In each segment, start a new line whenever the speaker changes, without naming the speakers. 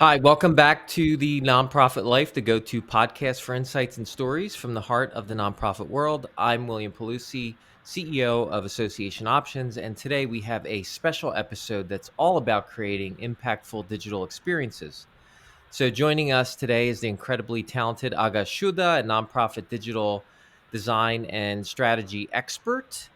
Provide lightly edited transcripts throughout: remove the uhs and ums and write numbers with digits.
Hi, welcome back to the Nonprofit Life, the go-to podcast for insights and stories from the heart of the nonprofit world. I'm William Pawlucy, CEO of Association Options, and today we have a special episode that's all about creating impactful digital experiences. So joining us today is the incredibly talented Aga Siuda, a nonprofit digital design and strategy expert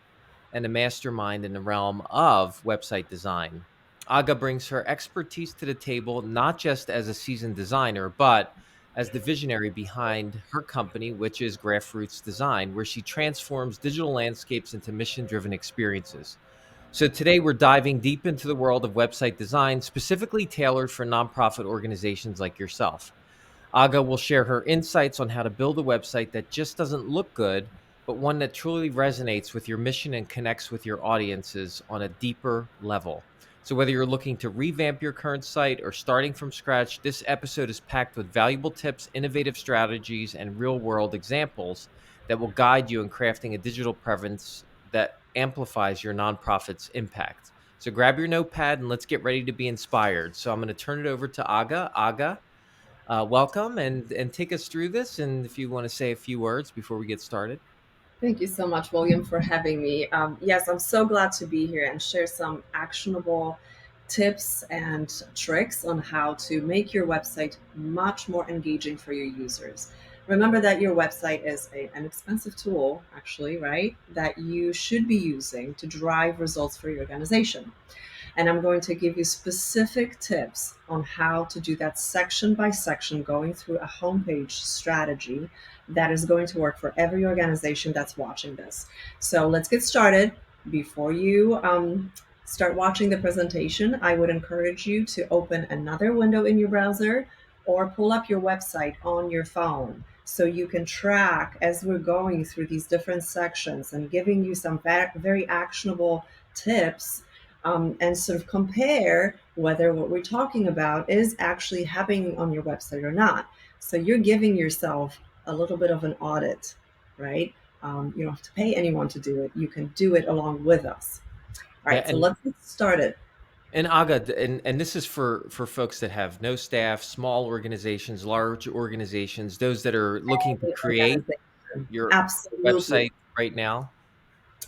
and a mastermind in the realm of website design. Aga brings her expertise to the table, not just as a seasoned designer, but as the visionary behind her company, which is Grassroots Design, where she transforms digital landscapes into mission driven experiences. So, today we're diving deep into the world of website design, specifically tailored for nonprofit organizations like yourself. Aga will share her insights on how to build a website that just doesn't look good, but one that truly resonates with your mission and connects with your audiences on a deeper level. So, whether you're looking to revamp your current site or starting from scratch, this episode is packed with valuable tips, innovative strategies, and real world examples that will guide you in crafting a digital presence that amplifies your nonprofit's impact. So, grab your notepad and let's get ready to be inspired. So, I'm going to turn it over to Aga. Aga, welcome and take us through this. And if you want to say a few words before we get started.
Thank you so much, William, for having me. Yes, I'm so glad to be here and share some actionable tips and tricks on how to make your website much more engaging for your users. Remember that your website is an expensive tool, actually, right? That you should be using to drive results for your organization. And I'm going to give you specific tips on how to do that section by section, going through a homepage strategy that is going to work for every organization that's watching this. So let's get started. Before you start watching the presentation, I would encourage you to open another window in your browser or pull up your website on your phone so you can track as we're going through these different sections and giving you some very actionable tips, and sort of compare whether what we're talking about is actually happening on your website or not. So you're giving yourself a little bit of an audit, right? You don't have to pay anyone to do it. You can do it along with us. All
Yeah,
right, so let's get started.
and Aga, and this is for folks that have no staff, small organizations, large organizations, those that are looking to
Any
create
organization.
your
Absolutely.
website right now.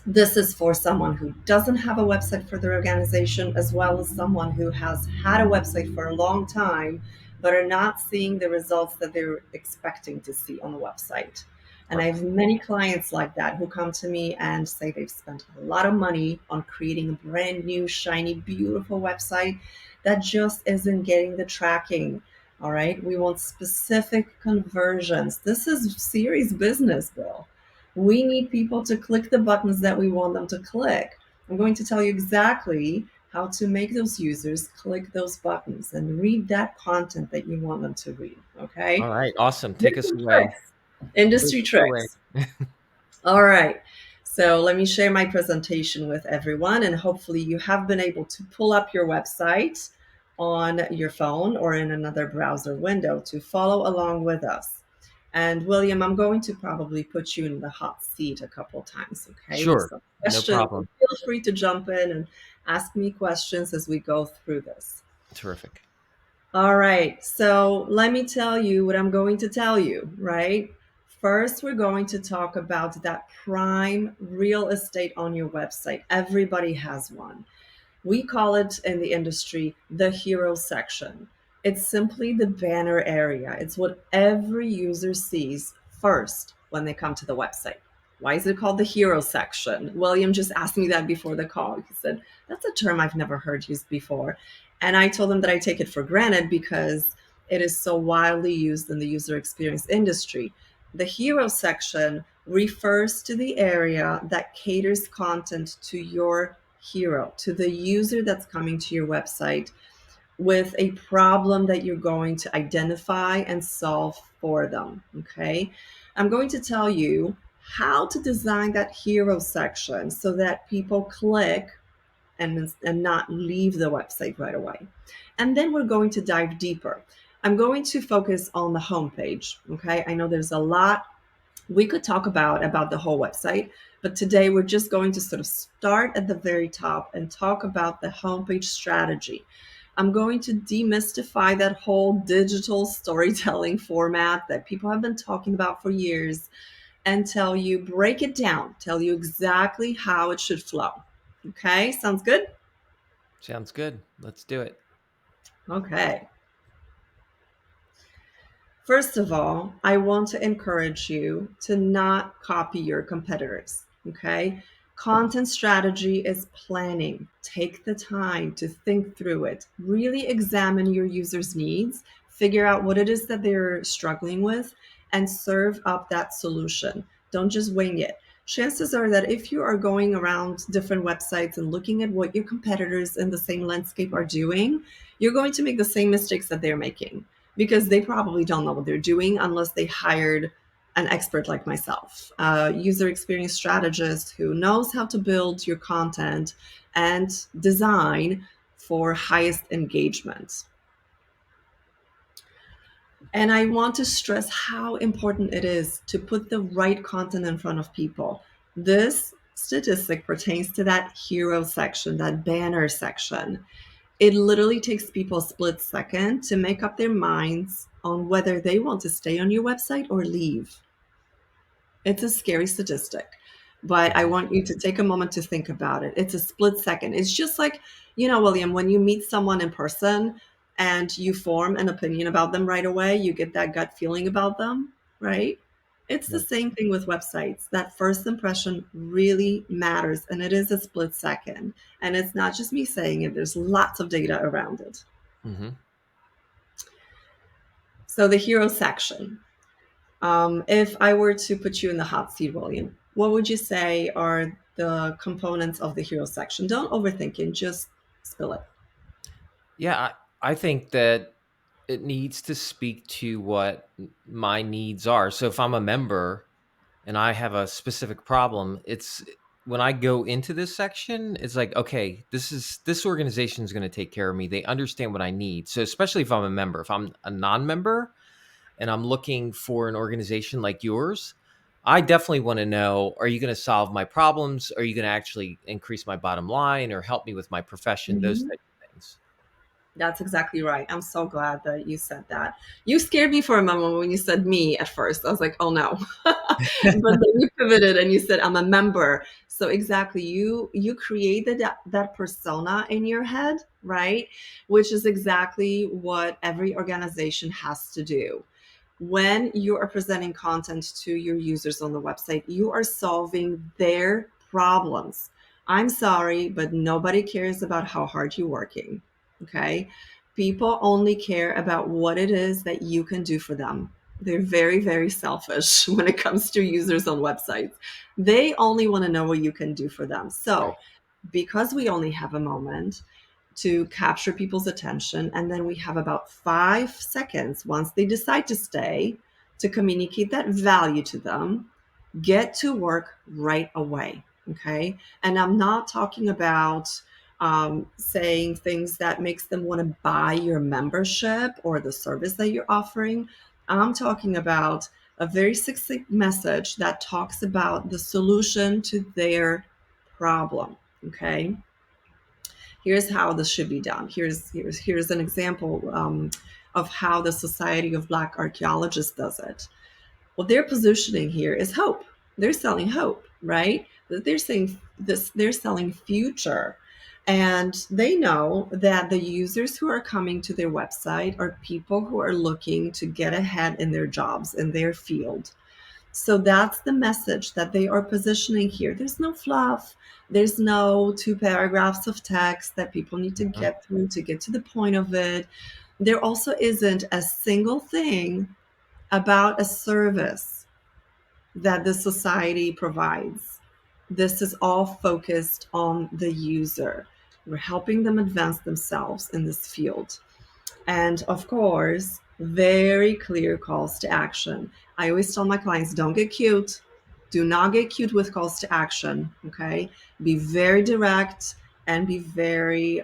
This is for someone who doesn't have a website for their organization, as well as someone who has had a website for a long time, but are not seeing the results that they're expecting to see on the website. And I have
Perfect.
many clients like that who come to me and say they've spent a lot of money on creating a brand new, shiny, beautiful website that just isn't getting the tracking. All right. We want specific conversions. This is serious business, Bill. We need people to click the buttons that we want them to click. I'm going to tell you exactly how to make those users click those buttons and read that content that you want them to read. Okay.
All right. Awesome. Take
Here's
us
some
away.
tricks,
Take
industry
us away.
tricks. All right. So let me share my presentation with everyone, and hopefully, you have been able to pull up your website on your phone or in another browser window to follow along with us. And William, I'm going to probably put you in the hot seat a couple times, okay, with
Sure.
some
No
questions.
problem.
Feel free to jump in and ask me questions as we go through this.
Terrific.
All right. So let me tell you what I'm going to tell you, right? First, we're going to talk about that prime real estate on your website. Everybody has one. We call it in the industry the hero section. It's simply the banner area. It's what every user sees first when they come to the website. Why is it called the hero section? William just asked me that before the call. He said, that's a term I've never heard used before. And I told him that I take it for granted because it is so widely used in the user experience industry. The hero section refers to the area that caters content to your hero, to the user that's coming to your website with a problem that you're going to identify and solve for them. Okay. I'm going to tell you how to design that hero section so that people click and not leave the website right away. And then we're going to dive deeper. I'm going to focus on the homepage. Okay. I know there's a lot we could talk about the whole website, but today we're just going to sort of start at the very top and talk about the homepage strategy. I'm going to demystify that whole digital storytelling format that people have been talking about for years and tell you, break it down, tell you exactly how it should flow. Okay, sounds good?
Sounds good. Let's do it.
Okay. First of all, I want to encourage you to not copy your competitors. Okay. Content strategy is planning. Take the time to think through it. Really examine your users' needs, figure out what it is that they're struggling with, and serve up that solution. Don't just wing it. Chances are that if you are going around different websites and looking at what your competitors in the same landscape are doing, you're going to make the same mistakes that they're making because they probably don't know what they're doing unless they hired an expert like myself, a user experience strategist who knows how to build your content and design for highest engagement. And I want to stress how important it is to put the right content in front of people. This statistic pertains to that hero section, that banner section. It literally takes people a split second to make up their minds on whether they want to stay on your website or leave. It's a scary statistic, but I
Mhm.
want you to take a moment to think about it. It's a split second. It's just like, William, when you meet someone in person and you form an opinion about them right away, you get that gut feeling about them, right? It's the
Yeah.
same thing with websites. That first impression really matters, and it is a split second. And it's not just me saying it, there's lots of data around it.
Hmm.
So, the hero section. If I were to put you in the hot seat, William, what would you say are the components of the hero section? Don't overthink it, just spill it.
Yeah, I think that it needs to speak to what my needs are. So if I'm a member and I have a specific problem, it's when I go into this section, it's like, okay, this organization is going to take care of me. They understand what I need. So especially if I'm a member, if I'm a non-member and I'm looking for an organization like yours, I definitely want to know, are you going to solve my problems? Are you going to actually increase my bottom line or help me with my profession? Those
Mhm.
types of things.
That's exactly right. I'm so glad that you said that. You scared me for a moment when you said me at first. I was like, oh no. But then you pivoted and you said I'm a member. So exactly, you created that persona in your head, right? Which is exactly what every organization has to do. When you are presenting content to your users on the website, you are solving their problems. I'm sorry, but nobody cares about how hard you're working. Okay. People only care about what it is that you can do for them. They're very, very selfish when it comes to users on websites. They only want to know what you can do for them. So,
Right.
because we only have a moment to capture people's attention, and then we have about 5 seconds once they decide to stay to communicate that value to them, get to work right away. Okay. And I'm not talking about saying things that makes them want to buy your membership or the service that you're offering. I'm talking about a very succinct message that talks about the solution to their problem. Okay. Here's how this should be done. Here's an example of how the Society of Black Archaeologists does it. Well, their positioning here is hope. They're selling hope, right? They're saying this, they're selling future. And they know that the users who are coming to their website are people who are looking to get ahead in their jobs, in their field. So that's the message that they are positioning here. There's no fluff. There's no 2 paragraphs of text that people need to
Mhm.
get through to get to the point of it. There also isn't a single thing about a service that the society provides. This is all focused on the user. We're helping them advance themselves in this field. And of course, very clear calls to action. I always tell my clients, don't get cute. Do not get cute with calls to action. Okay. Be very direct and be very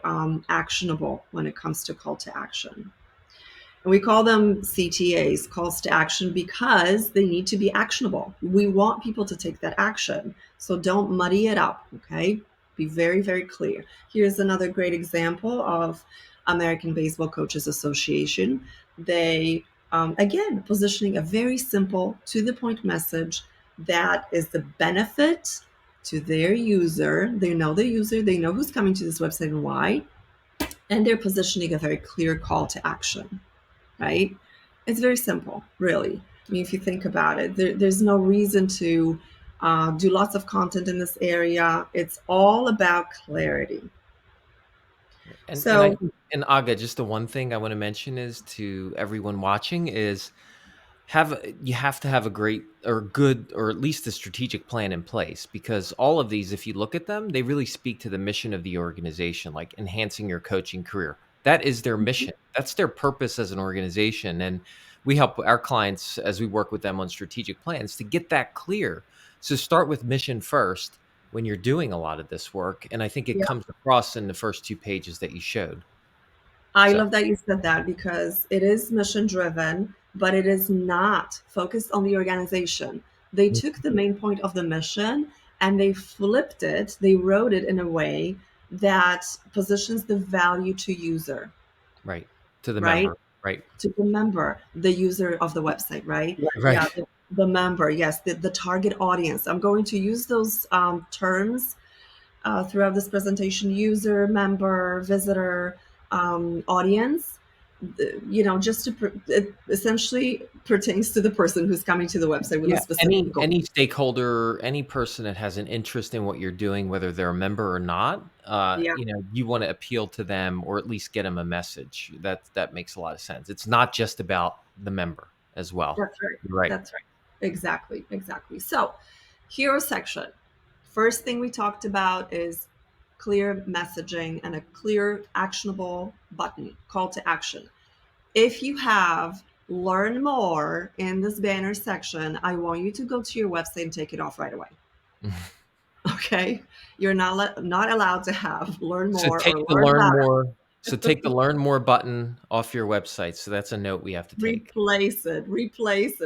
actionable when it comes to call to action. And we call them CTAs, calls to action, because they need to be actionable. We want people to take that action. So don't muddy it up, okay? Be very, very clear. Here's another great example of American Baseball Coaches Association. They, again, positioning a very simple, to the point message that is the benefit to their user. They know the user, they know who's coming to this website and why, and they're positioning a very clear call to action, right? It's very simple, really. I mean, if you think about it, there's no reason to do lots of content in this area. It's all about clarity.
And I
So,
think, and Aga, just the one thing I want to mention is to everyone watching is you have to have a great or good or at least a strategic plan in place, because all of these, if you look at them, they really speak to the mission of the organization, like enhancing your coaching career. That is their mission. That's their purpose as an organization. And we help our clients as we work with them on strategic plans to get that clear. So start with mission first when you're doing a lot of this work. And I think it
yeah,
comes across in the first two pages that you showed.
I
So
love that you said that because it is mission driven, but it is not focused on the organization. They took the main point of the mission and they flipped it, they wrote it in a way that positions the value to user,
right, to the
right?
member, right,
To the member, the user of the website, right?
right,
Yeah,
right.
the member, yes, the target audience. I'm going to use those terms throughout this presentation: user, member, visitor, audience. Just it essentially pertains to the person who's coming to the website with a
Yeah,
specific goal.
any stakeholder, any person that has an interest in what you're doing, whether they're a member or not,
Yeah,
you want to appeal to them or at least get them a message. That makes a lot of sense. It's not just about the member as well.
that's right.
You're right.
That's right. Exactly. Exactly. So, hero section. First thing we talked about is clear messaging and a clear, actionable button, call to action. If you have learn more in this banner section, I want you to go to your website and take it off right away. Okay? You're not allowed to have learn
So
more
take
or
the
learn
learn
about
more. So take the learn more button off your website. So that's a note we have to take.
replace it.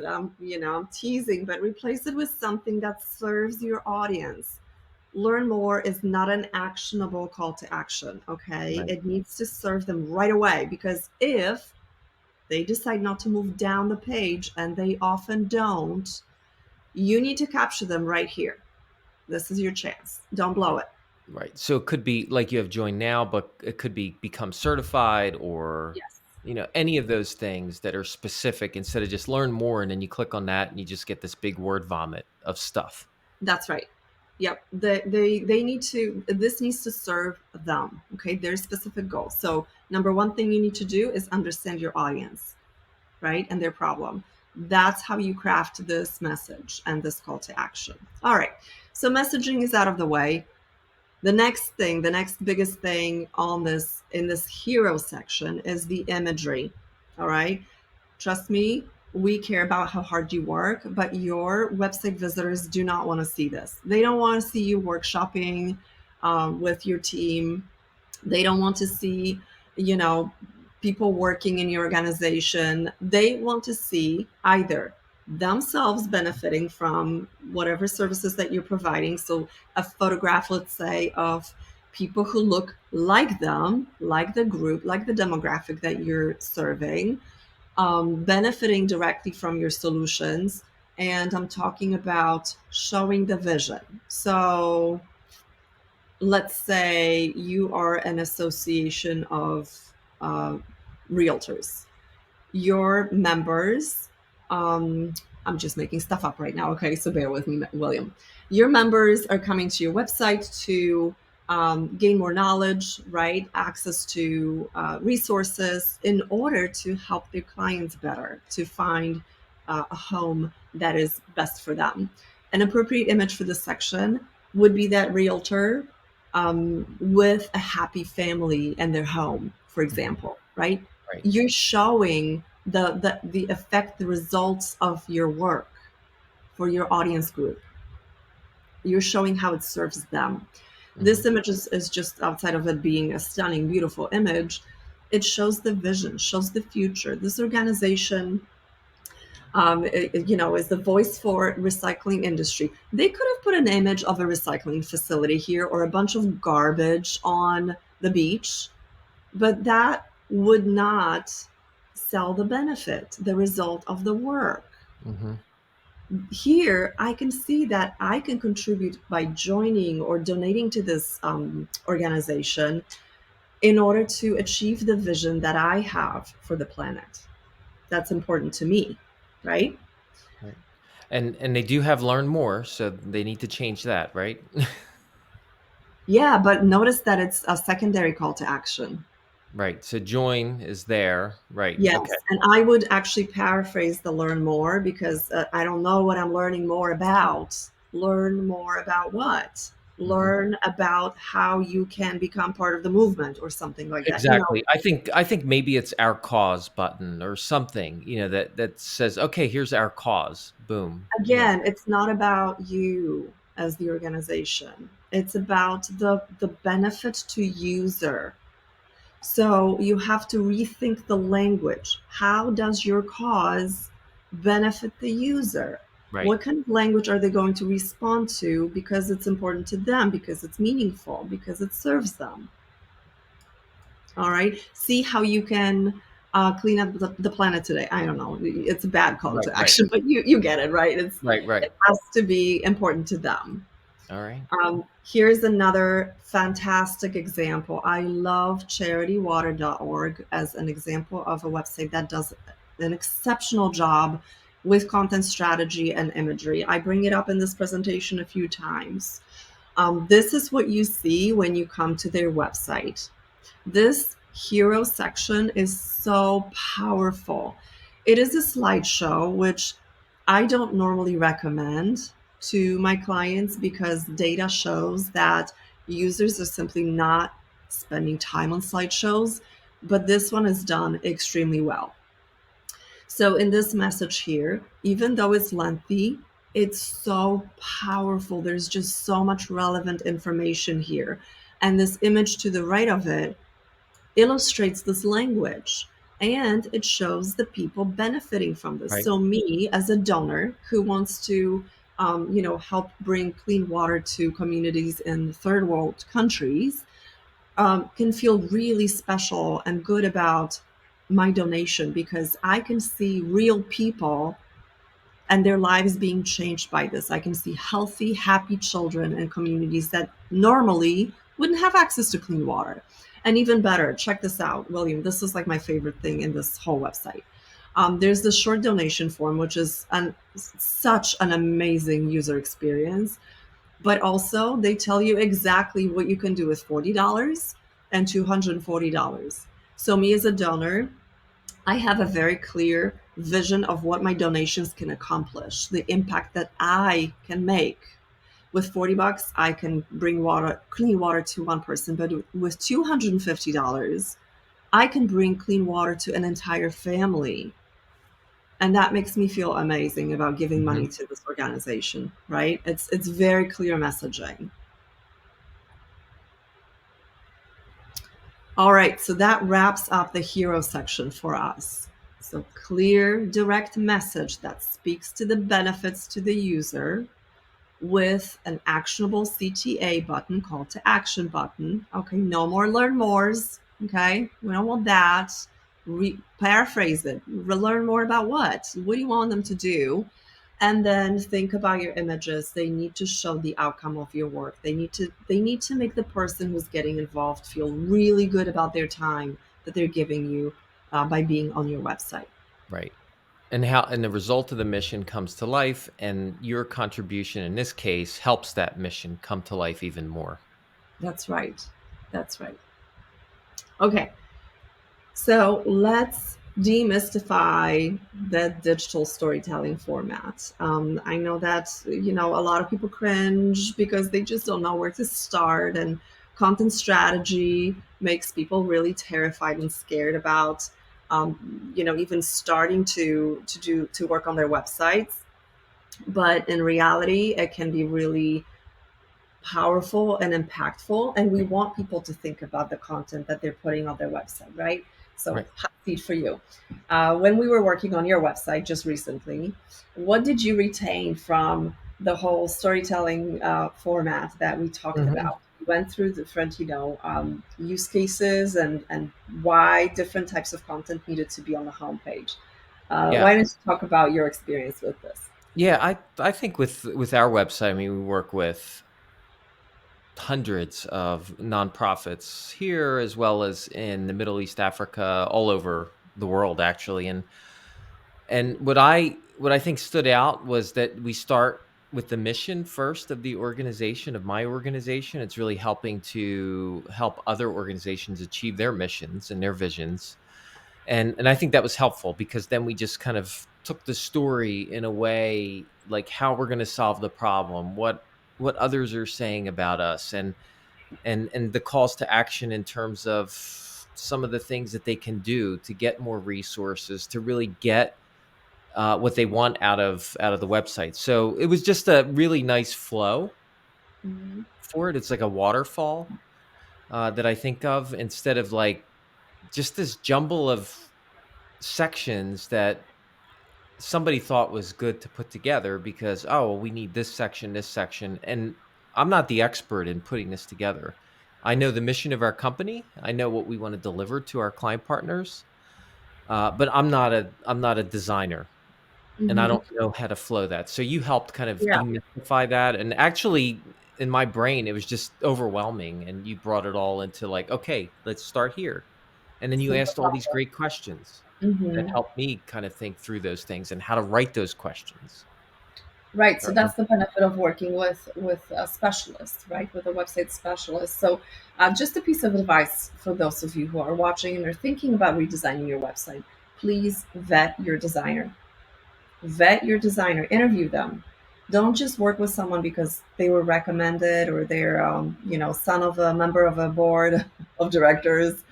I'm teasing, but replace it with something that serves your audience. Learn more is not an actionable call to action. Okay?
Right.
It needs to serve them right away, because if they decide not to move down the page, and they often don't, you need to capture them right here. This is your chance. Don't blow it.
Right. So it could be like you have join now, but it could be become certified or,
Yes.
any of those things that are specific instead of just learn more and then you click on that and you just get this big word vomit of stuff.
That's right. Yep. They need to, this needs to serve them. Okay. Their specific goals. So, number one thing you need to do is understand your audience, right? And their problem. That's how you craft this message and this call to action. All right. So, messaging is out of the way. The next thing, the next biggest thing on this, in this hero section, is the imagery. All right. Trust me, we care about how hard you work, but your website visitors do not want to see this. They don't want to see you workshopping with your team. They don't want to see, you know, people working in your organization. They want to see either themselves benefiting from whatever services that you're providing. So, a photograph, let's say, of people who look like them, like the group, like the demographic that you're serving, benefiting directly from your solutions. And I'm talking about showing the vision. So, let's say you are an association of uh, realtors. Your members, I'm just making stuff up right now, okay? So bear with me, William. Your members are coming to your website to gain more knowledge, right? Access to resources in order to help their clients better, to find a home that is best for them. An appropriate image for this section would be that realtor with a happy family and their home, for
Mhm.
example, right?
Right.
You're showing the effect, the results of your work for your audience group. You're showing how it serves them.
Hmm.
This image is just, outside of it being a stunning, beautiful image, it shows the vision, shows the future. This organization, is the voice for recycling industry. They could have put an image of a recycling facility here or a bunch of garbage on the beach, but that would not sell the benefit, the result of the work.
Hmm.
Here, I can see that I can contribute by joining or donating to this organization in order to achieve the vision that I have for the planet. That's important to me, right?
Right. And they do have learn more, so they need to change that, right?
Yeah, but notice that it's a secondary call to action.
Right. So join is there. Right. Okay.
Yes, and I would actually paraphrase the learn more because I don't know what I'm learning more about. Learn more about what?
Hmm.
Learn about how you can become part of the movement or something like that.
Exactly. I think maybe it's our cause button or something, that says, okay, here's our cause. Boom.
Again, it's not about you as the organization. It's about the benefit to user. So you have to rethink the language. How does your cause benefit the user?
Right.
What kind of language are they going to respond to because it's important to them, because it's meaningful, because it serves them? All right. See how you can clean up the planet today. I don't know. It's a bad call
Right.
to
Right.
action, but you get it, right?
Right.
It
Right.
has to be important to them.
All right.
Here's another fantastic example. I love charitywater.org as an example of a website that does an exceptional job with content strategy and imagery. I bring it up in this presentation a few times. This is what you see when you come to their website. This hero section is so powerful. It is a slideshow, which I don't normally recommend to my clients because data shows that users are simply not spending time on slideshows. But this one is done extremely well. So, in this message here, even though it's lengthy, it's so powerful. There's just so much relevant information here. And this image to the right of it illustrates this language and it shows the people benefiting from this.
Right.
So me as a donor who wants to help bring clean water to communities in third world countries can feel really special and good about my donation because I can see real people and their lives being changed by this. I can see healthy, happy children and communities that normally wouldn't have access to clean water. And even better, check this out, William. This is like my favorite thing in this whole website. There's this short donation form, which is such an amazing user experience. But also, they tell you exactly what you can do with $40 and $240. So, me as a donor, I have a very clear vision of what my donations can accomplish, the impact that I can make. With $40, I can bring water, clean water to one person, but with $250, I can bring clean water to an entire family. And that makes me feel amazing about giving
Hmm.
money to this organization, right? It's very clear messaging. All right, so that wraps up the hero section for us. So, clear, direct message that speaks to the benefits to the user with an actionable CTA button, call to action button. Okay, no more learn mores. Okay, we don't want that. Paraphrase it. Learn more about what? What do you want them to do? And then think about your images. They need to show the outcome of your work. They need to make the person who's getting involved feel really good about their time that they're giving you by being on your website.
Right. And the result of the mission comes to life, and your contribution in this case helps that mission come to life even more.
That's right. That's right. Okay, so let's demystify the digital storytelling format. I know that a lot of people cringe because they just don't know where to start, and content strategy makes people really terrified and scared about, even starting to work on their websites. But in reality, it can be really powerful and impactful, and we want people to think about the content that they're putting on their website, right? So,
Right.
hot seat for you. When we were working on your website just recently, what did you retain from the whole storytelling format that we talked
Mhm.
about? We went through different, use cases and why different types of content needed to be on the homepage.
Yeah.
Why don't you talk about your experience with this?
Yeah, I think with our website, I mean, we work with hundreds of nonprofits here as well as in the Middle East, Africa, all over the world actually. And what I think stood out was that we start with the mission first of the organization, of my organization. It's really helping to help other organizations achieve their missions and their visions. And I think that was helpful because then we just kind of took the story in a way like how we're going to solve the problem, what others are saying about us, and the calls to action in terms of some of the things that they can do to get more resources to really get what they want out of the website. So it was just a really nice flow
Mhm.
for it. It's like a waterfall that I think of instead of like just this jumble of sections that somebody thought was good to put together because, oh, well, we need this section, and I'm not the expert in putting this together. I know the mission of our company. I know what we want to deliver to our client partners, but I'm not a designer, and I
Mhm.
don't know how to flow that. So you helped kind of
Yeah.
demystify that, and actually, in my brain, it was just overwhelming, and you brought it all into like, okay, let's start here, and then you asked all
Simplify.
these great questions that
Mhm.
helped me kind of think through those things and how to write those questions.
Right. So
Or
that's the benefit of working with a specialist, right? With a website specialist. So, just a piece of advice for those of you who are watching and are thinking about redesigning your website: please vet your designer. Vet your designer. Interview them. Don't just work with someone because they were recommended or they're, son of a member of a board of directors.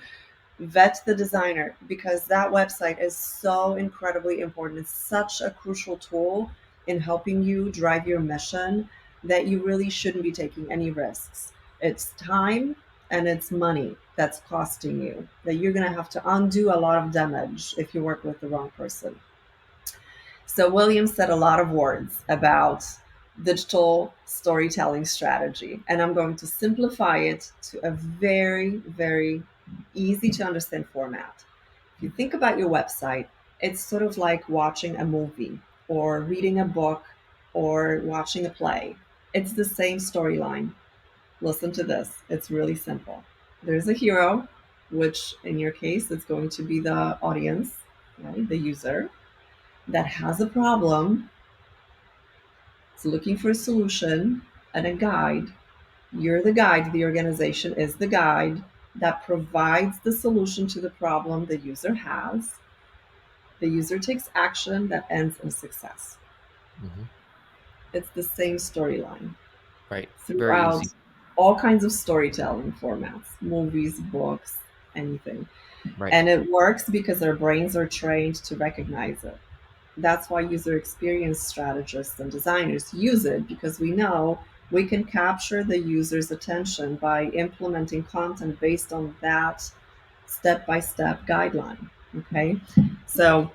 Vet the designer because that website is so incredibly important. It's such a crucial tool in helping you drive your mission that you really shouldn't be taking any risks. It's time and it's money that's costing you, that you're going to have to undo a lot of damage if you work with the wrong person. So William said a lot of words about digital storytelling strategy, and I'm going to simplify it to a very, very easy to understand format. If you think about your website, it's sort of like watching a movie or reading a book or watching a play. It's the same storyline. Listen to this. It's really simple. There's a hero, which in your case, it's going to be the audience, right? The user that has a problem, is looking for a solution and a guide. You're the guide, the organization is the guide that provides the solution to the problem the user has. The user takes action that ends in success.
Mhm.
It's the same storyline
Right, very
throughout
easy.
all kinds of storytelling formats, movies, books, anything.
Right,
And it works because our brains are trained to recognize it. That's why user experience strategists and designers use it, because we know we can capture the user's attention by implementing content based on that step by step guideline. Okay. So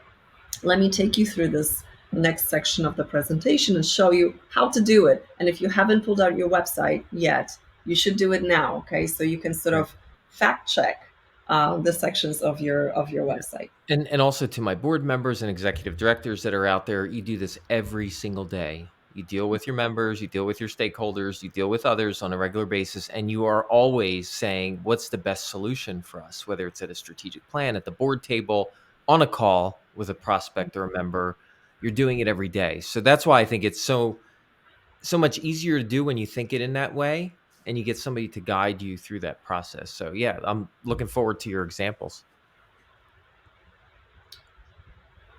let me take you through this next section of the presentation and show you how to do it. And if you haven't pulled out your website yet, you should do it now. Okay. So you can sort
right.
of fact check the sections of your
Yeah.
website.
And also to my board members and executive directors that are out there, you do this every single day. You deal with your members, you deal with your stakeholders, you deal with others on a regular basis, and you are always saying, what's the best solution for us? Whether it's at a strategic plan, at the board table, on a call with a prospect or a member, you're doing it every day. So that's why I think it's so much easier to do when you think it in that way and you get somebody to guide you through that process. So yeah, I'm looking forward to your examples.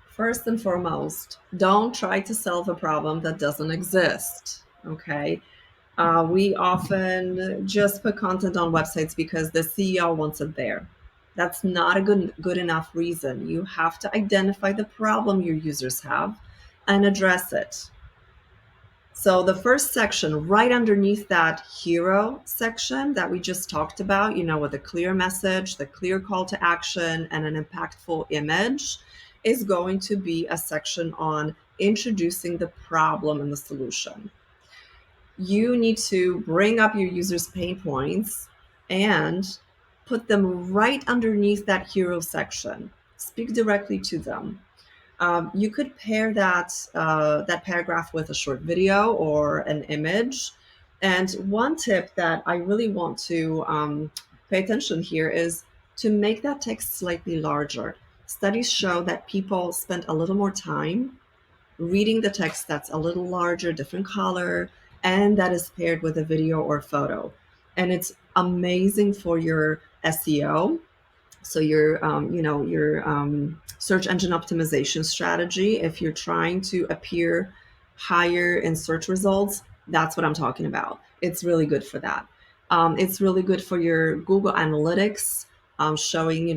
First and foremost, don't try to solve a problem that doesn't exist. Okay. We often just put content on websites because the CEO wants it there. That's not a good enough reason. You have to identify the problem your users have and address it. So the first section, right underneath that hero section that we just talked about, with a clear message, the clear call to action, and an impactful image, is going to be a section on introducing the problem and the solution. You need to bring up your users' pain points and put them right underneath that hero section. Speak directly to them. You could pair that paragraph with a short video or an image. And one tip that I really want to pay attention here is to make that text slightly larger. Studies show that people spend a little more time reading the text that's a little larger, different color, and that is paired with a video or photo. And it's amazing for your SEO, so your search engine optimization strategy. If you're trying to appear higher in search results, that's what I'm talking about. It's really good for that. It's really good for your Google Analytics, showing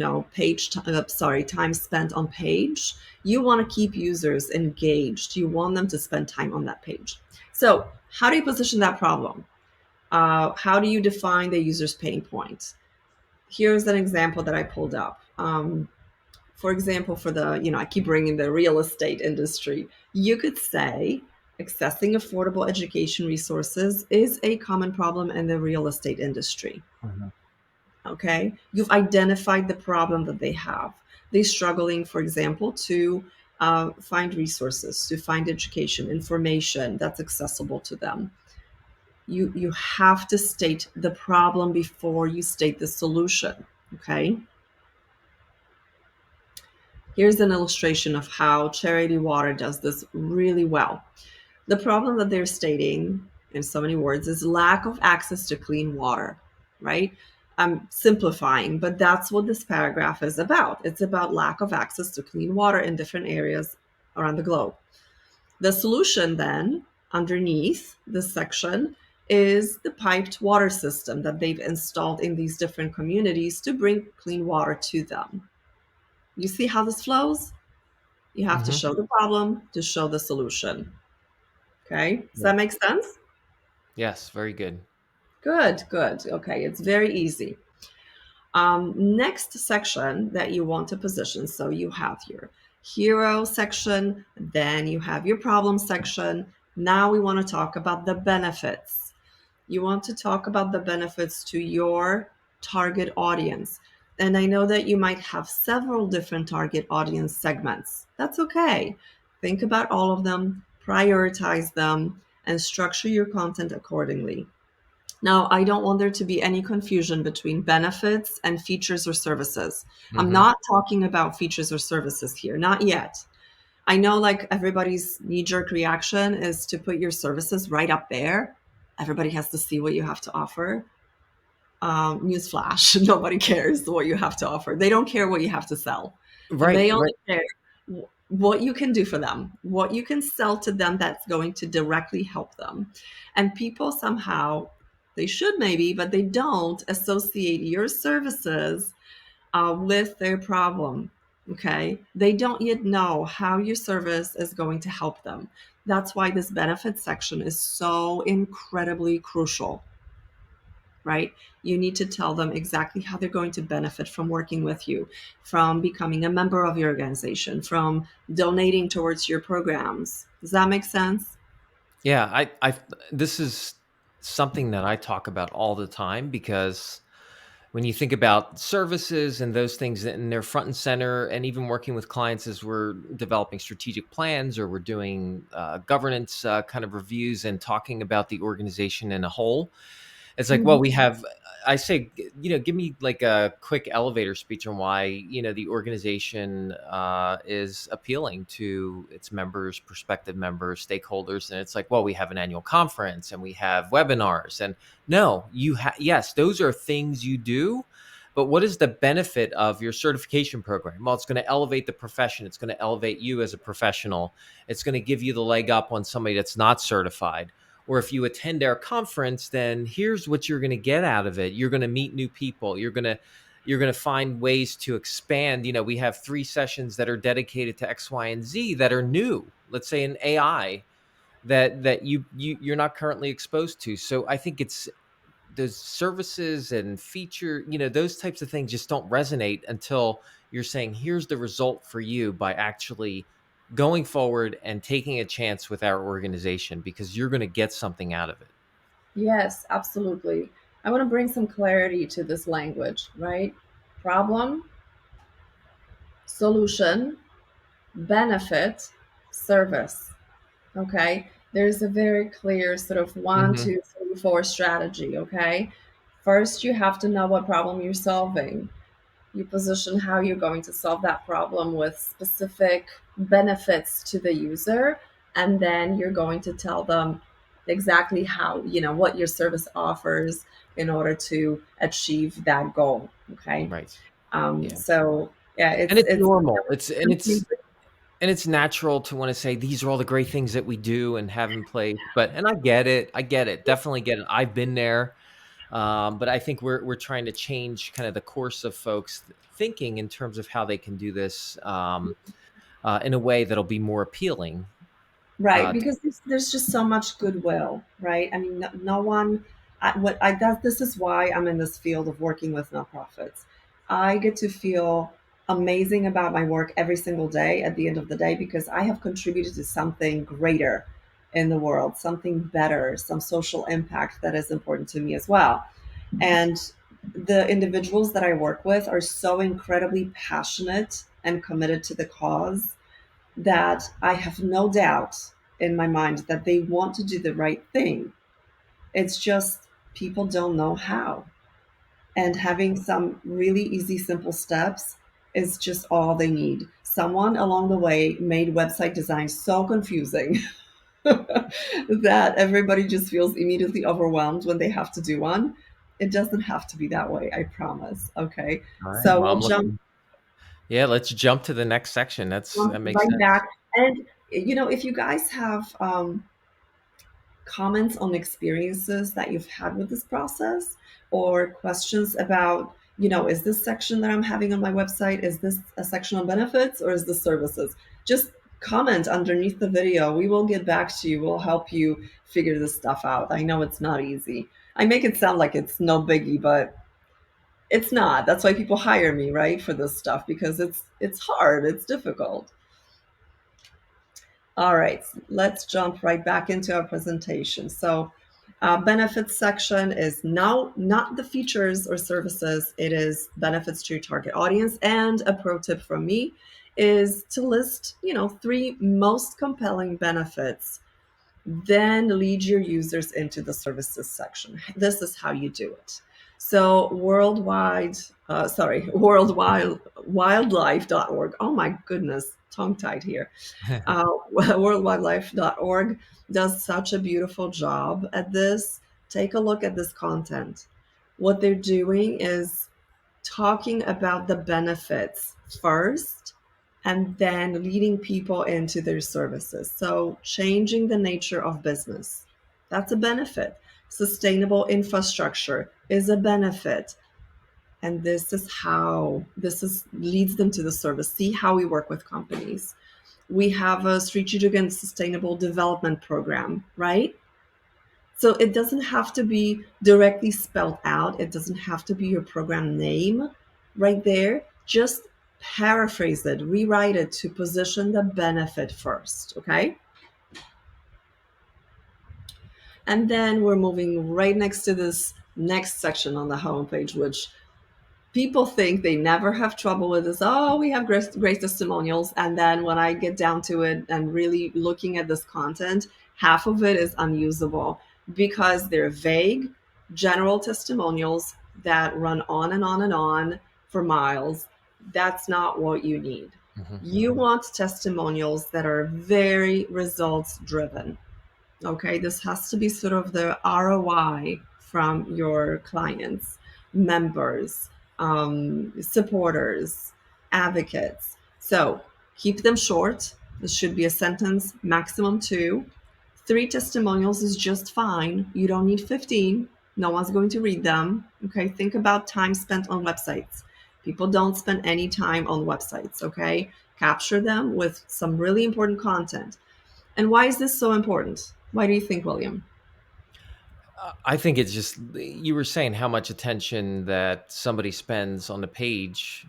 time spent on page. You want to keep users engaged. You want them to spend time on that page. So how do you position that problem? How do you define the user's pain point? Here's an example that I pulled up. For example, for I keep bringing the real estate industry. You could say accessing affordable education resources is a common problem in the real estate industry.
Mhm.
Okay. You've identified the problem that they have. They're struggling, for example, to find resources, to find education, information that's accessible to them. You have to state the problem before you state the solution. Okay. Here's an illustration of how Charity Water does this really well. The problem that they're stating in so many words is lack of access to clean water, right? I'm simplifying, but that's what this paragraph is about. It's about lack of access to clean water in different areas around the globe. The solution then, underneath this section, is the piped water system that they've installed in these different communities to bring clean water to them. You see how this flows? You have to
Mhm.
show the problem to show the solution. Okay, does
Yeah.
that make sense?
Yes, very good.
Good, good. Okay, it's very easy. Next section that you want to position. So you have your hero section, then you have your problem section. Now we want to talk about the benefits. You want to talk about the benefits to your target audience. And I know that you might have several different target audience segments. That's okay. Think about all of them, prioritize them, and structure your content accordingly. Now, I don't want there to be any confusion between benefits and features or services. I'm
Mhm.
not talking about features or services here, not yet. I know like everybody's knee jerk reaction is to put your services right up there. Everybody has to see what you have to offer. Newsflash, nobody cares what you have to offer. They don't care what you have to sell.
Right,
They only
right.
care what you can do for them, what you can sell to them that's going to directly help them. And people somehow, they should maybe, but they don't associate your services with their problem. Okay. They don't yet know how your service is going to help them. That's why this benefits section is so incredibly crucial, right? You need to tell them exactly how they're going to benefit from working with you, from becoming a member of your organization, from donating towards your programs. Does that make sense?
Yeah, this is something that I talk about all the time because when you think about services and those things and they're front and center, and even working with clients as we're developing strategic plans or we're doing governance kind of reviews and talking about the organization in a whole. It's like, well,
Mhm.
we have, I say, give me like a quick elevator speech on why, the organization is appealing to its members, prospective members, stakeholders. And it's like, well, we have an annual conference and we have webinars. And no, yes, those are things you do. But what is the benefit of your certification program? Well, it's going to elevate the profession. It's going to elevate you as a professional. It's going to give you the leg up on somebody that's not certified. Or if you attend our conference, then here's what you're going to get out of it. You're going to meet new people. You're going to find ways to expand. We have 3 sessions that are dedicated to X, Y, and Z that are new. Let's say in AI that you're not currently exposed to. So I think it's those services and feature, those types of things just don't resonate until you're saying, here's the result for you by actually going forward and taking a chance with our organization because you're going to get something out of it.
Yes, absolutely. I want to bring some clarity to this language, right? Problem, solution, benefit, service. Okay. There's a very clear sort of one,
Hmm.
two, three, four strategy. Okay. First, you have to know what problem you're solving. You position how you're going to solve that problem with specific benefits to the user, and then you're going to tell them exactly how, what your service offers in order to achieve that goal. Okay.
Right. Yeah.
So yeah,
And
it's
it's
it's
normal. It's and
confusing.
it's natural to want to say these are all the great things that we do and have in place. But and I get it. I get it. Definitely get it. I've been there. But I think we're trying to change kind of the course of folks thinking in terms of how they can do this in a way that'll be more appealing.
Right,
To,
because there's just so much goodwill, right? I mean, no one. This is why I'm in this field of working with nonprofits. I get to feel amazing about my work every single day at the end of the day because I have contributed to something greater in the world, something better, some social impact that is important to me as well. And the individuals that I work with are so incredibly passionate and committed to the cause that I have no doubt in my mind that they want to do the right thing. It's just people don't know how. And having some really easy, simple steps is just all they need. Someone along the way made website design so confusing that everybody just feels immediately overwhelmed when they have to do one. It doesn't have to be that way, I promise. Okay.
all right.
So
Well,
we'll
I'm
jump
looking. Yeah, let's jump to the next section. That makes
right
sense.
back. And, if you guys have comments on experiences that you've had with this process or questions about, is this section that I'm having on my website, is this a section on benefits or is this services? Just comment underneath the video. We will get back to you. We'll help you figure this stuff out. I know it's not easy. I make it sound like it's no biggie, but it's not. That's why people hire me, right, for this stuff because it's hard, it's difficult. All right, let's jump right back into our presentation. So, benefits section is now not the features or services, it is benefits to your target audience. And a pro tip from me is to list, three most compelling benefits, then lead your users into the services section. This is how you do it. So worldwildlife.org. Oh my goodness, tongue tied here. Worldwildlife.org does such a beautiful job at this. Take a look at this content. What they're doing is talking about the benefits first and then leading people into their services. So, changing the nature of business, that's a benefit. Sustainable infrastructure is a benefit. And this is leads them to the service. See how we work with companies. We have a strategic and sustainable development program, right? So it doesn't have to be directly spelled out. It doesn't have to be your program name right there. Just paraphrase it, rewrite it to position the benefit first, okay? And then we're moving right next to this next section on the homepage, which people think they never have trouble with this. Oh, we have great testimonials. And then when I get down to it and really looking at this content, half of it is unusable because they're vague, general testimonials that run on and on and on for miles. That's not what you need.
Mhm,
You
mhm.
want testimonials that are very results driven. Okay, this has to be sort of the ROI from your clients, members, supporters, advocates. So keep them short. This should be a sentence, maximum two. Three testimonials is just fine. You don't need 15. No one's going to read them. Okay, think about time spent on websites. People don't spend any time on websites. Okay, capture them with some really important content. And why is this so important? Why do you think, William?
I think it's just you were saying how much attention that somebody spends on the page.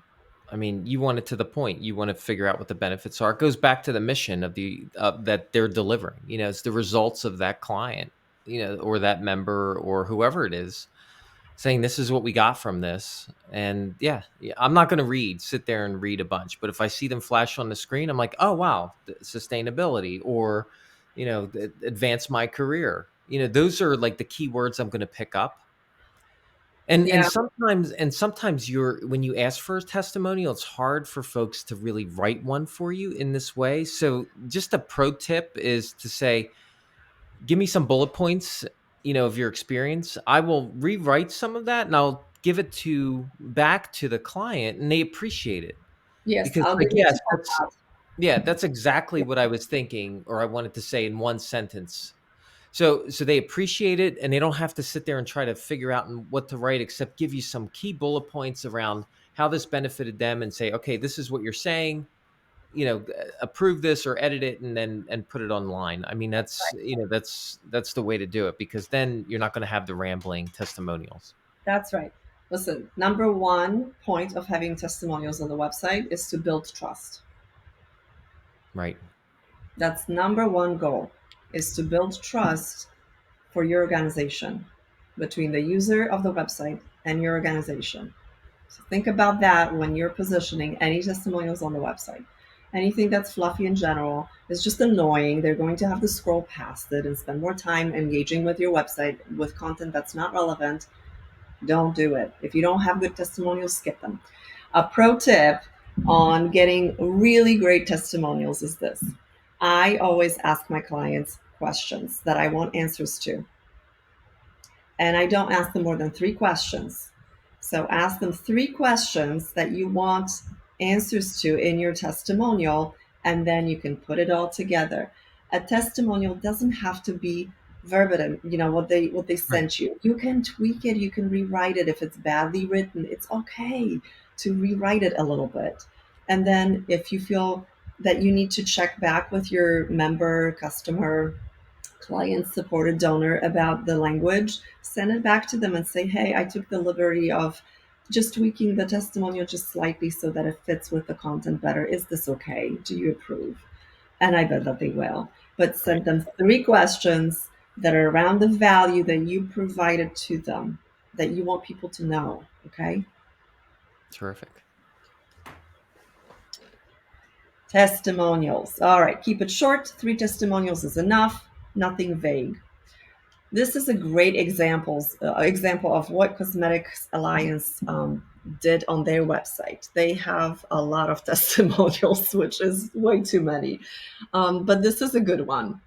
I mean, you want it to the point. You want to figure out what the benefits are. It goes back to the mission of that they're delivering. It's the results of that client. or that member or whoever it is, saying this is what we got from this. And yeah, I'm not going to sit there and read a bunch, but if I see them flash on the screen, I'm like, oh wow, sustainability, or advance my career. Those are like the key words I'm going to pick up. And
Yeah.
sometimes you're when you ask for a testimonial, it's hard for folks to really write one for you in this way. So just a pro tip is to say, give me some bullet points, of your experience. I will rewrite some of that and I'll give it to back to the client, and they appreciate it
Yes,
because,
I'll
like,
give you
yes,
two on that.
that's exactly
Yeah,
what I was thinking, or I wanted to say in one sentence. So they appreciate it, and they don't have to sit there and try to figure out what to write, except give you some key bullet points around how this benefited them, and say, okay, this is what you're saying. Approve this or edit it, and then put it online. I mean, that's the way to do it, because then you're not going to have the rambling testimonials.
that's right. Listen, number one point of having testimonials on the website is to build trust.
Right.
That's number one goal, is to build trust for your organization between the user of the website and your organization. So think about that when you're positioning any testimonials on the website. Anything that's fluffy in general is just annoying. They're going to have to scroll past it and spend more time engaging with your website with content that's not relevant. Don't do it. If you don't have good testimonials, skip them. A pro tip on getting really great testimonials is this: I always ask my clients questions that I want answers to, and I don't ask them more than three questions. So ask them three questions that you want answers to in your testimonial, and then you can put it all together. A testimonial doesn't have to be verbatim, what they
Right.
sent you. You can tweak it, you can rewrite it if it's badly written. It's okay to rewrite it a little bit. And then if you feel that you need to check back with your member, customer, client supported donor about the language, send it back to them and say, hey, I took the liberty of just tweaking the testimonial just slightly so that it fits with the content better. Is this okay? Do you approve? And I bet that they will. But
Great.
send them three questions that are around the value that you provided to them, that you want people to know. Okay.
Terrific.
Testimonials. All right. Keep it short. Three testimonials is enough. Nothing vague. This is a great example of what Cosmetics Alliance did on their website. They have a lot of testimonials, which is way too many. But this is a good one.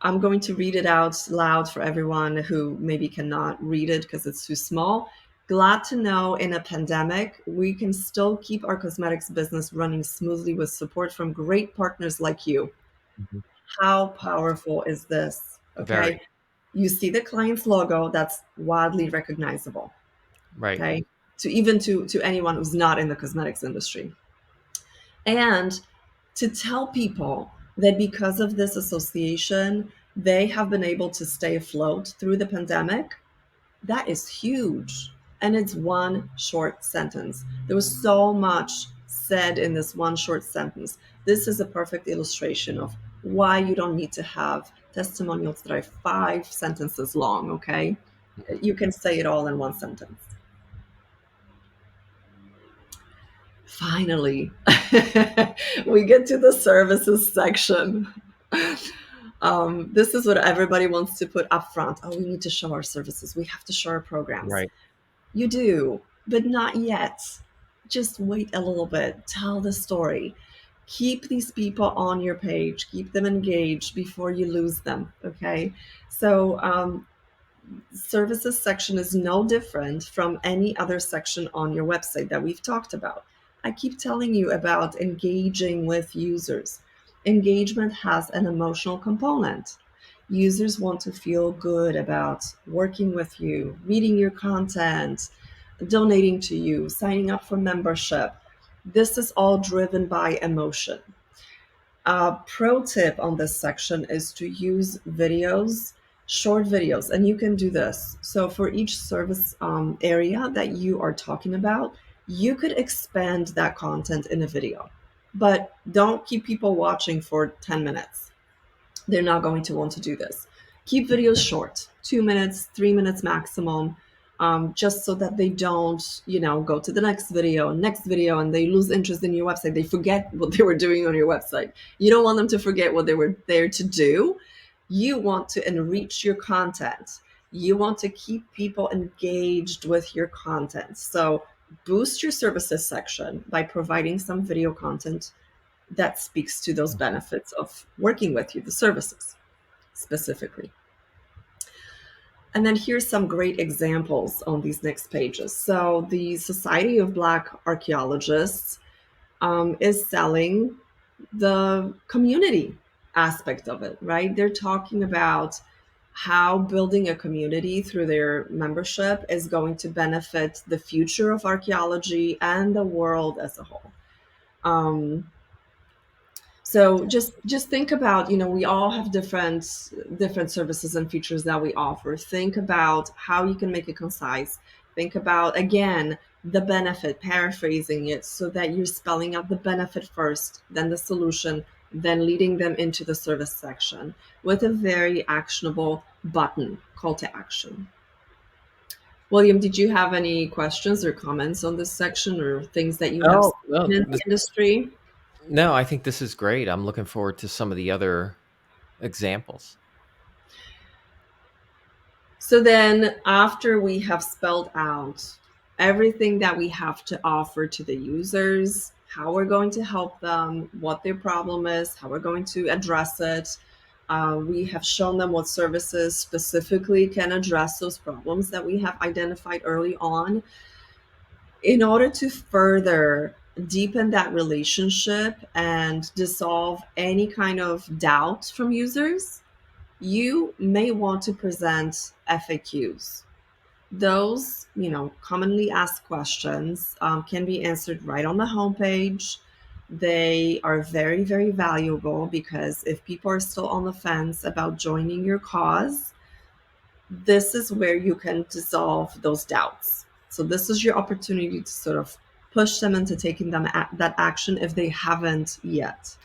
I'm going to read it out loud for everyone who maybe cannot read it because it's too small. Glad to know in a pandemic, we can still keep our cosmetics business running smoothly with support from great partners like you.
Mhm.
How powerful is this?
Very.
Okay. You see the client's logo, that's widely recognizable.
Right.
Okay. To anyone who's not in the cosmetics industry. And to tell people that because of this association, they have been able to stay afloat through the pandemic, that is huge. And it's one short sentence. There was so much said in this one short sentence. This is a perfect illustration of why you don't need to have testimonials that are 5 sentences long, okay?
Mhm.
You can say it all in one sentence. Finally, we get to the services section. This is what everybody wants to put up front. Oh, we need to show our services. We have to show our programs.
Right.
You do, but not yet. Just wait a little bit. Tell the story. Keep these people on your page. Keep them engaged before you lose them. Okay. So, services section is no different from any other section on your website that we've talked about. I keep telling you about engaging with users. Engagement has an emotional component. Users want to feel good about working with you, reading your content, donating to you, signing up for membership. This is all driven by emotion. A pro tip on this section is to use videos, short videos, and you can do this. So for each service area that you are talking about, you could expand that content in a video, but don't keep people watching for 10 minutes. They're not going to want to do this. keep videos short, 2 minutes, 3 minutes maximum, just so that they don't, go to the next video, and they lose interest in your website. They forget what they were doing on your website. You don't want them to forget what they were there to do. You want to enrich your content. You want to keep people engaged with your content. So boost your services section by providing some video content that speaks to those benefits of working with you, the services specifically. And then here's some great examples on these next pages. So the Society of Black Archaeologists is selling the community aspect of it, right? They're talking about how building a community through their membership is going to benefit the future of archaeology and the world as a whole. So just think about, we all have different services and features that we offer. Think about how you can make it concise. Think about, again, the benefit, paraphrasing it so that you're spelling out the benefit first, then the solution, then leading them into the service section with a very actionable button, call to action. William, did you have any questions or comments on this section, or things that you have
Oh,
seen in the industry?
no, I think this is great. I'm looking forward to some of the other examples.
So then, after we have spelled out everything that we have to offer to the users, how we're going to help them, what their problem is, how we're going to address it, we have shown them what services specifically can address those problems that we have identified early on. In order to further deepen that relationship and dissolve any kind of doubt from users, you may want to present FAQs. Those, commonly asked questions can be answered right on the homepage. They are very, very valuable because if people are still on the fence about joining your cause, this is where you can dissolve those doubts. So this is your opportunity to sort of push them into taking that action if they haven't yet.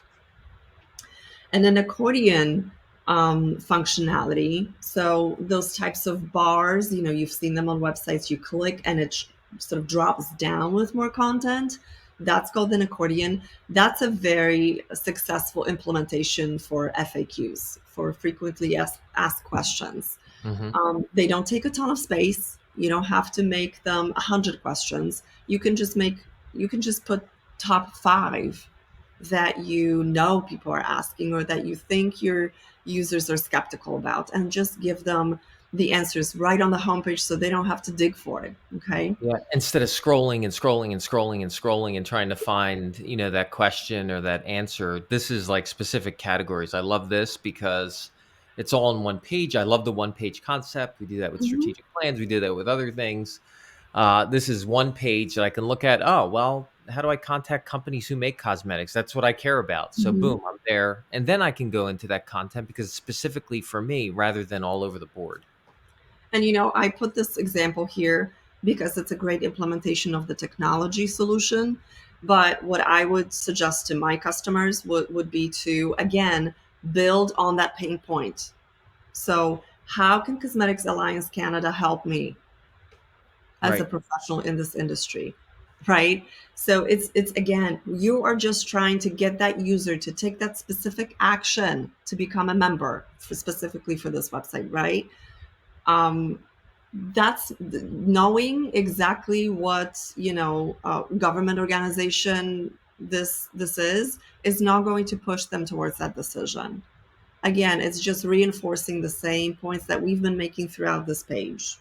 And an accordion functionality. So those types of bars, you've seen them on websites. You click and it sort of drops down with more content. That's called an accordion. That's a very successful implementation for FAQs, for frequently asked questions.
Mm-hmm.
They don't take a ton of space. You don't have to make them 100 questions. You can just put top 5 that people are asking, or that you think your users are skeptical about, and just give them the answers right on the homepage so they don't have to dig for it. Okay.
Yeah, instead of scrolling and scrolling and scrolling and scrolling and trying to find, that question or that answer, this is like specific categories. I love this because it's all in one page. I love the one page concept. We do that with
Mhm.
strategic plans. We do that with other things. This is one page that I can look at. Oh, well, how do I contact companies who make cosmetics? That's what I care about. So
Mhm.
boom, I'm there. And then I can go into that content because it's specifically for me rather than all over the board.
And I put this example here because it's a great implementation of the technology solution. But what I would suggest to my customers would be to, again, build on that pain point. So, how can Cosmetics Alliance Canada help me as a
Right.
professional in this industry? Right? So it's again, you are just trying to get that user to take that specific action to become a member specifically for this website, right? um, that's knowing exactly what government organization this is not going to push them towards that decision. Again, it's just reinforcing the same points that we've been making throughout this page.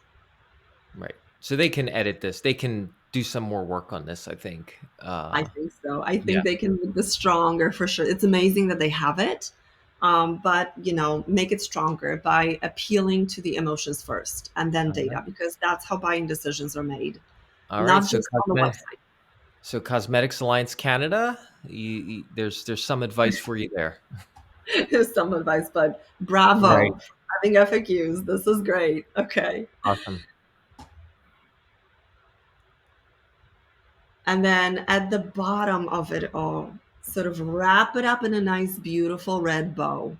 Right. So they can edit this. They can do some more work on this, I think.
I think so. I
Yeah.
think they can make this stronger for sure. It's amazing that they have it, but make it stronger by appealing to the emotions first and then
All right.
data, because that's how buying decisions are made,
All right.
not
So
just on the website.
Cosmetics Alliance Canada, there's some advice for you there.
Here's some advice, but
Right.
bravo for having FAQs. This is great. Okay.
Awesome.
And then at the bottom of it all, sort of wrap it up in a nice, beautiful red bow.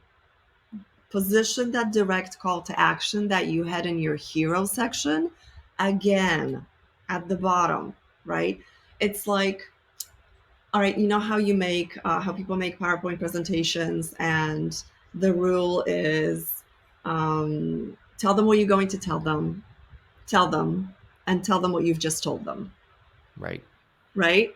Position that direct call to action that you had in your hero section again at the bottom, right? It's like, all right, you know how you make how people make PowerPoint presentations, and the rule is, tell them what you're going to tell them, and tell them what you've just told them,
Right.
right?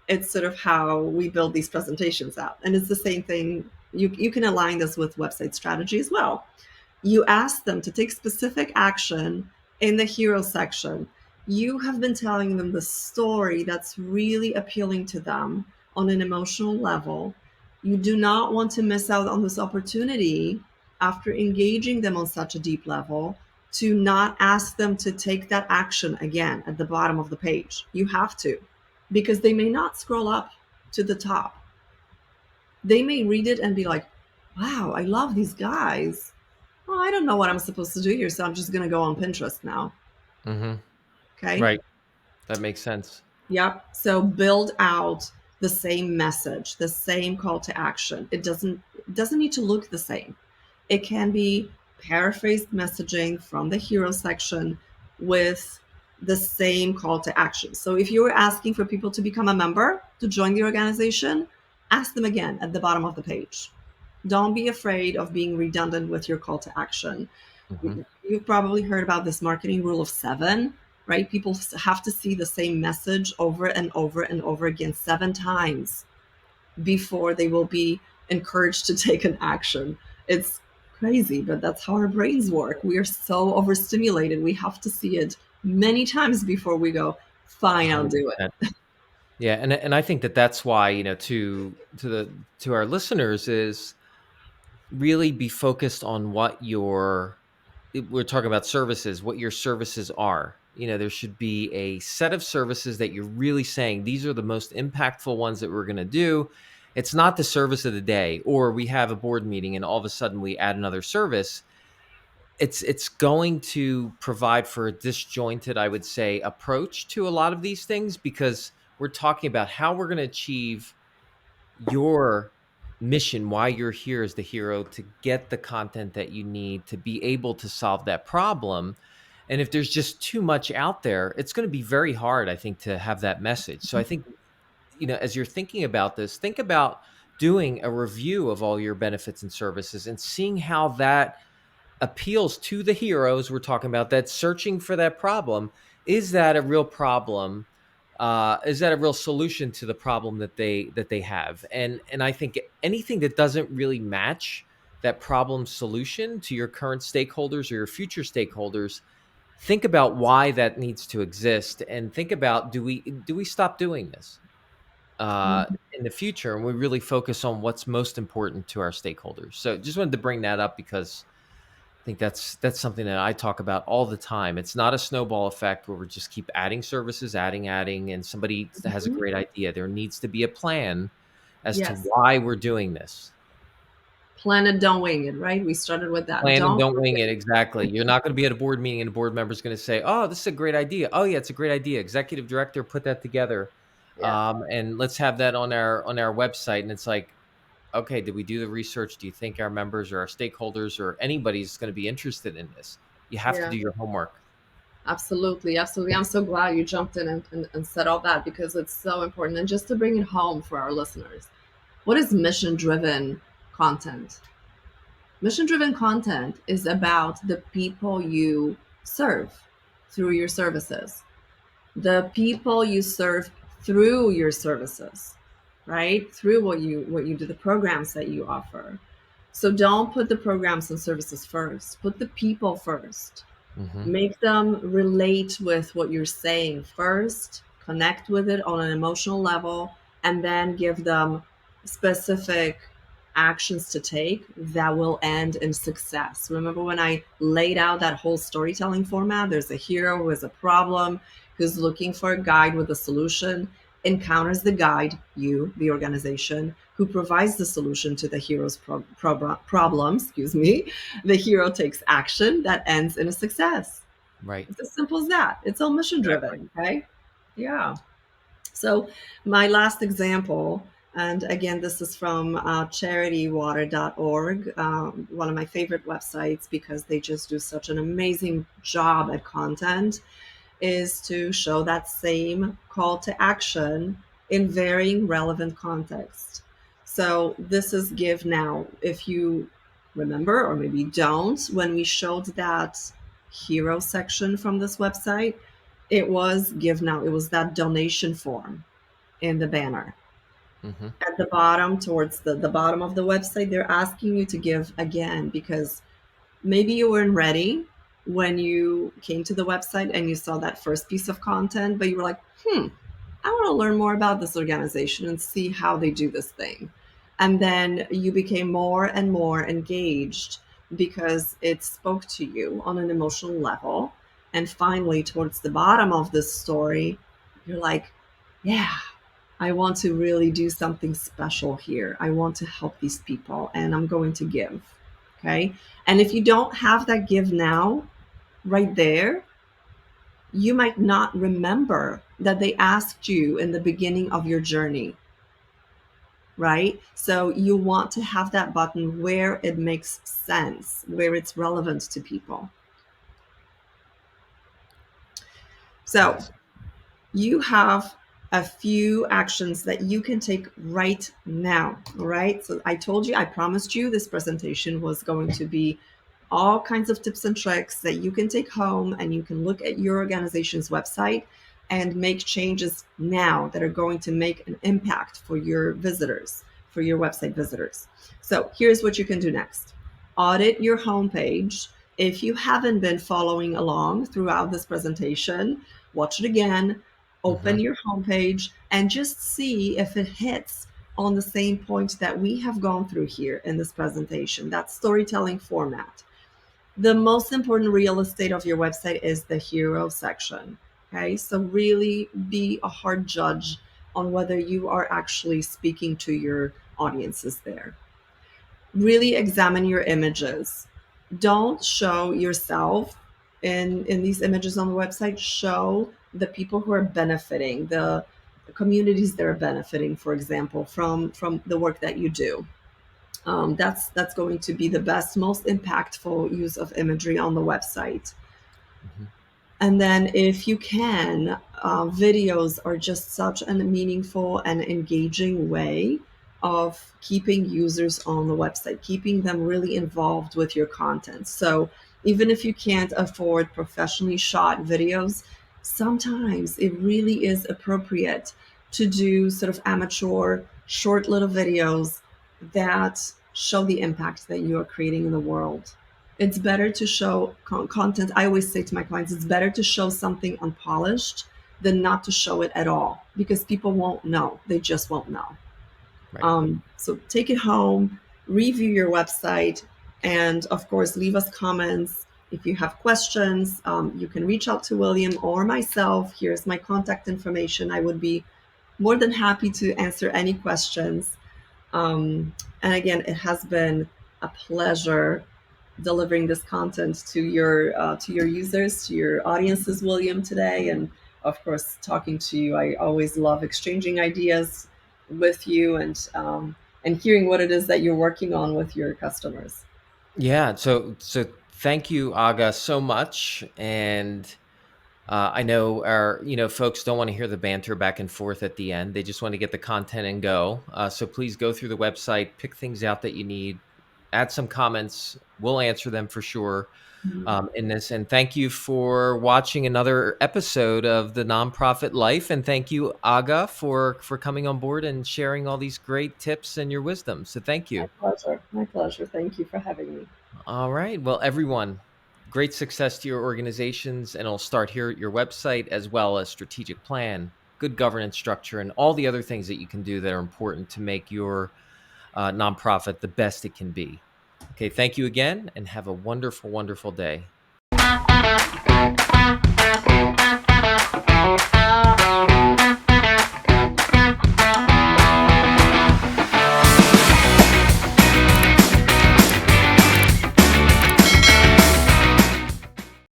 It's sort of how we build these presentations out. And it's the same thing. You can align this with website strategy as well. You ask them to take specific action in the hero section. You have been telling them the story that's really appealing to them on an emotional level. You do not want to miss out on this opportunity after engaging them on such a deep level to not ask them to take that action again at the bottom of the page. You have to, because they may not scroll up to the top. They may read it and be like, wow, I love these guys. Oh, I don't know what I'm supposed to do here, so I'm just going to go on Pinterest now.
Mm-hmm.
Okay.
Right. That makes sense.
Yep. So build out the same message, the same call to action. It doesn't need to look the same. It can be paraphrased messaging from the hero section with the same call to action. So if you were asking for people to become a member, to join the organization, ask them again at the bottom of the page. Don't be afraid of being redundant with your call to action.
Mm-hmm.
You've probably heard about this marketing rule of seven, right? People have to see the same message over and over and over again 7 times before they will be encouraged to take an action. It's crazy, but that's how our brains work. We are so overstimulated. We have to see it many times before we go, fine, I'll do it.
100%. Yeah, and I think that that's why, to our listeners, is really be focused on what your we're talking about services, what your services are. There should be a set of services that you're really saying these are the most impactful ones that we're going to do. It's not the service of the day, or we have a board meeting and all of a sudden we add another service. It's going to provide for a disjointed, I would say, approach to a lot of these things, because we're talking about how we're going to achieve your mission, why you're here as the hero, to get the content that you need to be able to solve that problem. And if there's just too much out there, it's going to be very hard, I think, to have that message. So I think, as you're thinking about this, think about doing a review of all your benefits and services and seeing how that appeals to the heroes we're talking about, that's searching for that problem. Is that a real problem? Is that a real solution to the problem that they have? And I think anything that doesn't really match that problem solution to your current stakeholders or your future stakeholders, think about why that needs to exist, and think about, do we stop doing this in the future, and we really focus on what's most important to our stakeholders. So just wanted to bring that up, because I think that's something that I talk about all the time. It's not a snowball effect where we just keep adding services, adding, and somebody has a
Mhm.
great idea. There needs to be a plan as to
Yes.
why we're doing this.
Plan it, don't wing it, right? We started with that.
Plan and
Don't
don't wing
forget.
it. Exactly. You're not going to be at a board meeting and a board member is going to say, "Oh, this is a great idea. Oh, yeah, it's a great idea. Executive director put that together,
Yeah.
and let's have that on our website." And it's like, okay, did we do the research? Do you think our members or our stakeholders or anybody's going to be interested in this? You have to
Yeah.
do your homework.
Absolutely, absolutely. I'm so glad you jumped in and said all that, because it's so important. And just to bring it home for our listeners, what is mission driven content? Mission driven content is about the people you serve through your services, the people you serve through your services, right? Through what you do, the programs that you offer. So don't put the programs and services first. Put the people first.
Hmm.
Make them relate with what you're saying first, connect with it on an emotional level, and then give them specific actions to take that will end in success. Remember when I laid out that whole storytelling format? There's a hero who has a problem, who's looking for a guide with a solution, encounters the guide, you, the organization, who provides the solution to the hero's problem, excuse me. The hero takes action that ends in a success.
Right.
It's as simple as that. It's all mission
Exactly.
driven, okay? Yeah. So, my last example, And again, this is from charitywater.org, one of my favorite websites because they just do such an amazing job at content, is to show that same call to action in varying relevant contexts. So this is Give Now. If you remember, or maybe don't, when we showed that hero section from this website, it was Give Now. It was that donation form in the banner.
Hmm.
At the bottom, towards the bottom of the website, they're asking you to give again because maybe you weren't ready when you came to the website and you saw that first piece of content, but you were like, I want to learn more about this organization and see how they do this thing. And then you became more and more engaged because it spoke to you on an emotional level. And finally, towards the bottom of this story, you're like, yeah, I want to really do something special here. I want to help these people and I'm going to give. Okay. And if you don't have that give now right there, you might not remember that they asked you in the beginning of your journey, right? So you want to have that button where it makes sense, where it's relevant to people. So
Yes.
you have a few actions that you can take right now. All right. So I told you, I promised you this presentation was going to be all kinds of tips and tricks that you can take home and you can look at your organization's website and make changes now that are going to make an impact for your visitors, for your website visitors. So here's what you can do next. Audit your homepage. If you haven't been following along throughout this presentation, watch it again,
Hmm.
open your homepage, and just see if it hits on the same point that we have gone through here in this presentation, that storytelling format. The most important real estate of your website is the hero section. Okay, so really be a hard judge on whether you are actually speaking to your audiences there. Really examine your images. Don't show yourself in these images on the website. Show the people who are benefiting, the communities that are benefiting, for example, from the work that you do. That's going to be the best, most impactful use of imagery on the website.
Hmm.
And then, if you can, videos are just such a meaningful and engaging way of keeping users on the website, keeping them really involved with your content. So, even if you can't afford professionally shot videos, sometimes it really is appropriate to do sort of amateur, short little videos that show the impact that you are creating in the world. It's better to show content. I always say to my clients, it's better to show something unpolished than not to show it at all because people won't know. They just won't know.
Right.
So take it home, review your website, and of course, leave us comments. If you have questions, you can reach out to William or myself. Here's my contact information. I would be more than happy to answer any questions. And again, it has been a pleasure delivering this content to your users, to your audiences, William, today, and of course talking to you. I always love exchanging ideas with you and hearing what it is that you're working on with your customers.
Yeah. So thank you, Aga, so much. And I know our folks don't want to hear the banter back and forth at the end. They just want to get the content and go. So please go through the website, pick things out that you need, add some comments. We'll answer them for sure in this. And thank you for watching another episode of the Nonprofit Life. And thank you, Aga, for coming on board and sharing all these great tips and your wisdom. So thank
My
you.
pleasure. My pleasure. Thank you for having me.
All right. Well, everyone, great success to your organizations, and it'll start here at your website as well as strategic plan, good governance structure, and all the other things that you can do that are important to make your nonprofit the best it can be. Okay. Thank you again, and have a wonderful, wonderful day.